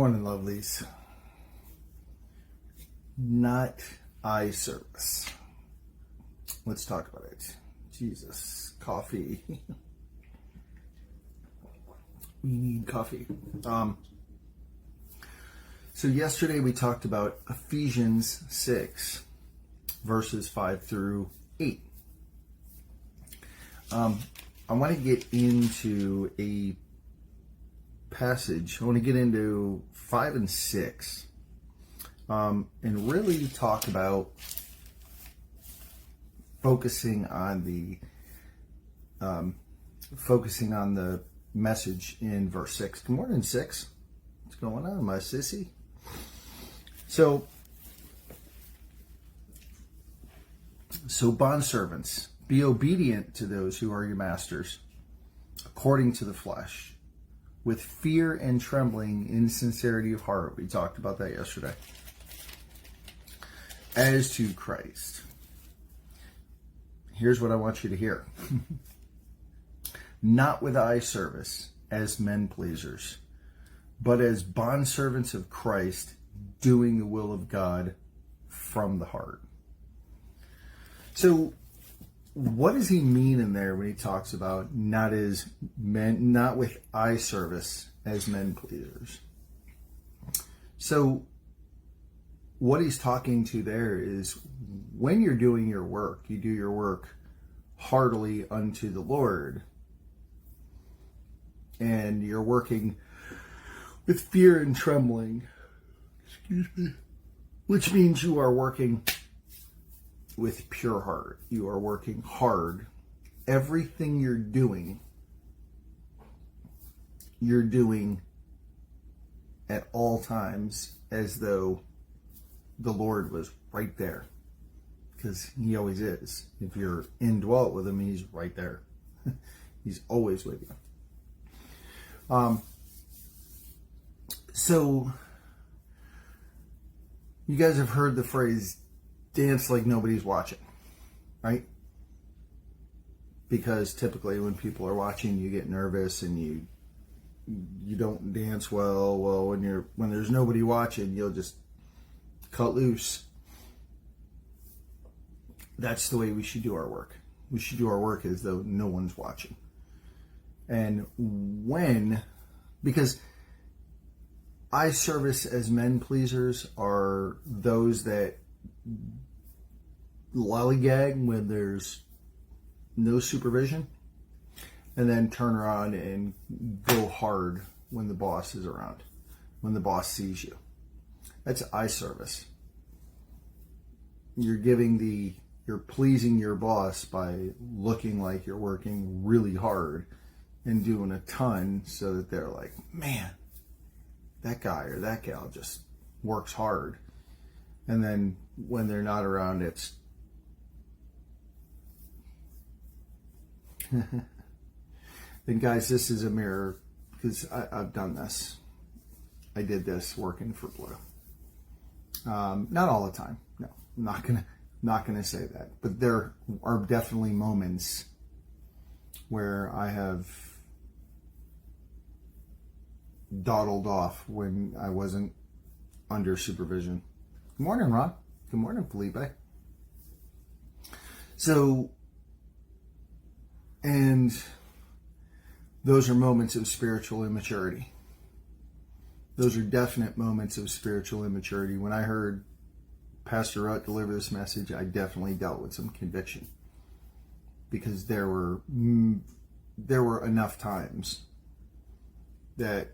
Morning, lovelies. Not eye service. Let's talk about it. Jesus, coffee. We need coffee. So yesterday we talked about Ephesians 6, verses 5 through 8. I want to get into a passage. I want to get into 5 and 6 and really talk about focusing on the message in verse 6. Good morning, 6. What's going on, my sissy? So bondservants, be obedient to those who are your masters, according to the flesh, with fear and trembling in sincerity of heart. We talked about that yesterday. As to Christ. Here's what I want you to hear. Not with eye service as men pleasers, but as bondservants of Christ, doing the will of God from the heart. So what does he mean in there when he talks about not with eye service as men pleasers? So what he's talking to there is when you're doing your work, you do your work heartily unto the Lord. And you're working with fear and trembling. Which means you are working with pure heart. You are working hard. Everything you're doing at all times as though the Lord was right there. Because he always is. If you're indwelt with him, he's right there. He's always with you. So you guys have heard the phrase, dance like nobody's watching, right? Because typically when people are watching, you get nervous and you don't dance well. Well, when there's nobody watching, you'll just cut loose. That's the way we should do our work. We should do our work as though no one's watching. And because eye service as men pleasers are those that lollygag when there's no supervision and then turn around and go hard when the boss is around, when the boss sees you. That's eye service. You're pleasing your boss by looking like you're working really hard and doing a ton so that they're like, man, that guy or that gal just works hard. And then when they're not around, it's then guys, this is a mirror, because I've done this. I did this working for Blue. Not all the time. No, I'm not gonna say that. But there are definitely moments where I have dawdled off when I wasn't under supervision. Good morning, Ron. Good morning, Felipe. So, and those are moments of spiritual immaturity. Those are definite moments of spiritual immaturity. When I heard Pastor Rutt deliver this message, I definitely dealt with some conviction. Because there were enough times that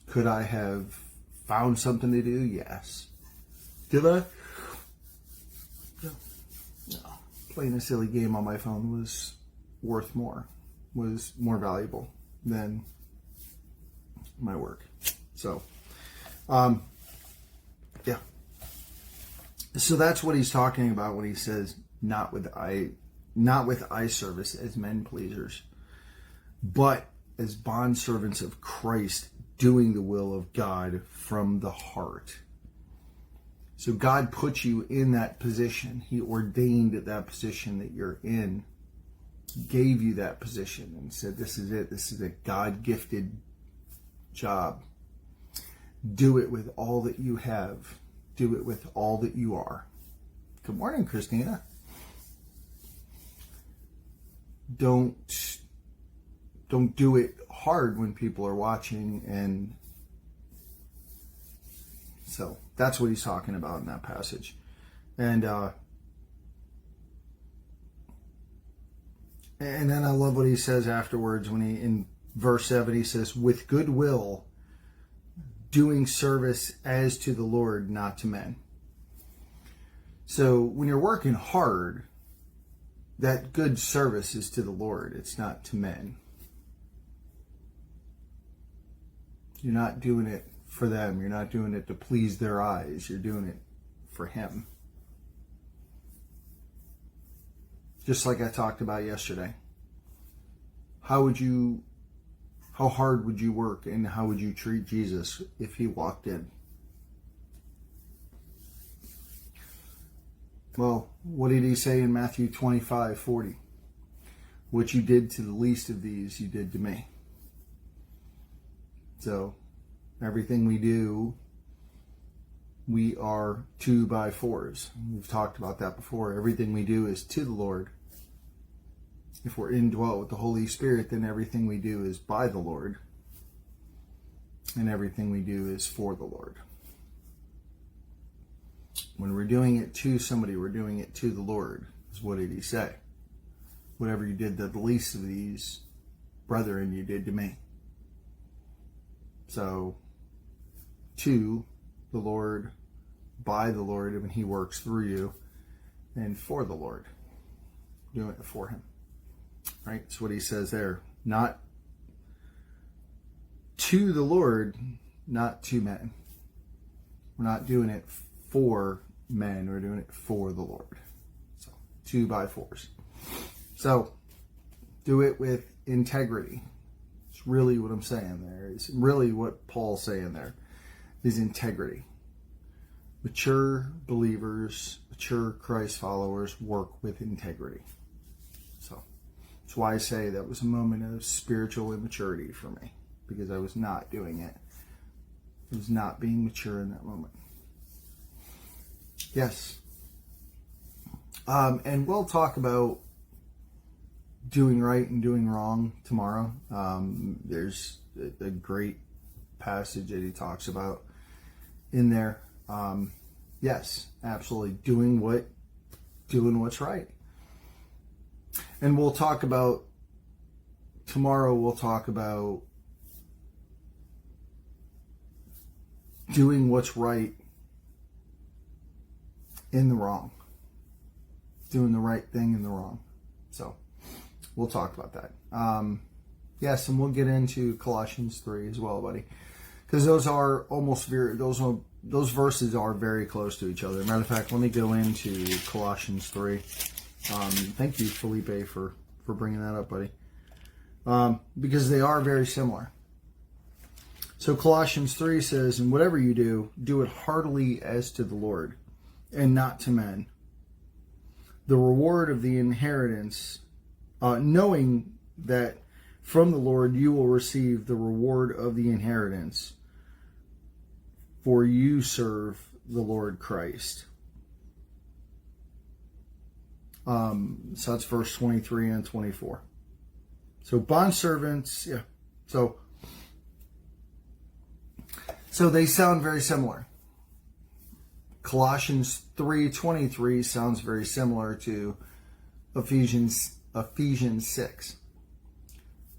could I have found something to do? Yes. Did I? No. Playing a silly game on my phone was more valuable than my work. So, yeah. So that's what he's talking about when he says not with eye service as men pleasers, but as bondservants of Christ, doing the will of God from the heart. So God put you in that position. He ordained that position that you're in, gave you that position and said, this is it. This is a God-gifted job. Do it with all that you have. Do it with all that you are. Good morning, Christina. Don't do it hard when people are watching, and so that's what he's talking about in that passage. And then I love what he says afterwards when in verse 7, he says, with good will, doing service as to the Lord, not to men. So when you're working hard, that good service is to the Lord. It's not to men. You're not doing it for them. You're not doing it to please their eyes. You're doing it for Him. Just like I talked about yesterday. How hard would you work, and how would you treat Jesus if He walked in? Well, what did He say in Matthew 25:40? What you did to the least of these, you did to me. So, everything we do, we are 2x4s. We've talked about that before. Everything we do is to the Lord. If we're indwelt with the Holy Spirit, then everything we do is by the Lord. And everything we do is for the Lord. When we're doing it to somebody, we're doing it to the Lord. What did He say? Whatever you did to the least of these brethren, you did to me. So, to the Lord, by the Lord, when He works through you, and for the Lord. Doing it for Him. Right? That's what he says there. Not to the Lord, not to men. We're not doing it for men. We're doing it for the Lord. So, 2x4s. So, do it with integrity. It's really what I'm saying there. It's really what Paul's saying there is integrity. Mature believers, mature Christ followers work with integrity. So, that's why I say that was a moment of spiritual immaturity for me, because I was not doing it. I was not being mature in that moment. Yes. And we'll talk about doing right and doing wrong tomorrow. There's a great passage that he talks about in there. Yes, absolutely. Doing what's right. And we'll talk about, tomorrow we'll talk about doing what's right in the wrong. Doing the right thing in the wrong. So, we'll talk about that. Yes, and we'll get into Colossians 3 as well, buddy. Because those are those verses are very close to each other. Matter of fact, let me go into Colossians 3. Thank you, Felipe, for bringing that up, buddy. Because they are very similar. So Colossians 3 says, and whatever you do, do it heartily as to the Lord, and not to men. The reward of the inheritance, knowing that from the Lord you will receive the reward of the inheritance, for you serve the Lord Christ. So that's verse 23 and 24. So bondservants, yeah. So they sound very similar. Colossians 3:23 sounds very similar to Ephesians 6.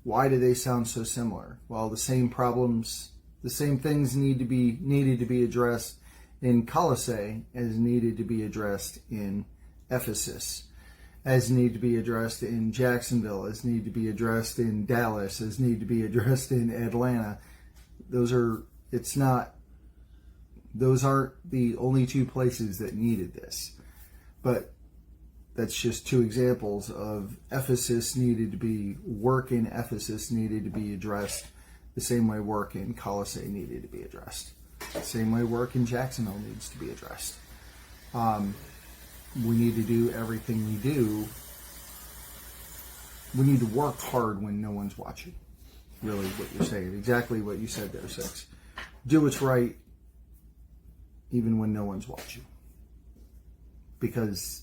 Why do they sound so similar? Well, the same problems, the same things needed to be addressed in Colossae as needed to be addressed in Ephesus, as need to be addressed in Jacksonville, as need to be addressed in Dallas, as need to be addressed in Atlanta. Those aren't the only two places that needed this. But that's just two examples of Ephesus work in Ephesus needed to be addressed the same way work in Colossae needed to be addressed. The same way work in Jacksonville needs to be addressed. We need to do everything we do. We need to work hard when no one's watching. Really what you're saying. Exactly what you said there, Six. do what's right even when no one's watching. Because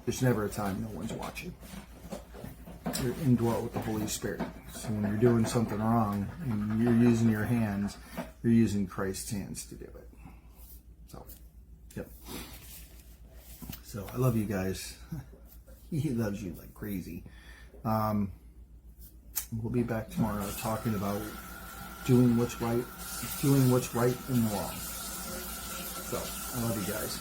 there's never a time no one's watching. You're indwelt with the Holy Spirit. So when you're doing something wrong and you're using your hands, you're using Christ's hands to do it. So, yep. So I love you guys. He loves you like crazy. We'll be back tomorrow talking about doing what's right in the law. So I love you guys.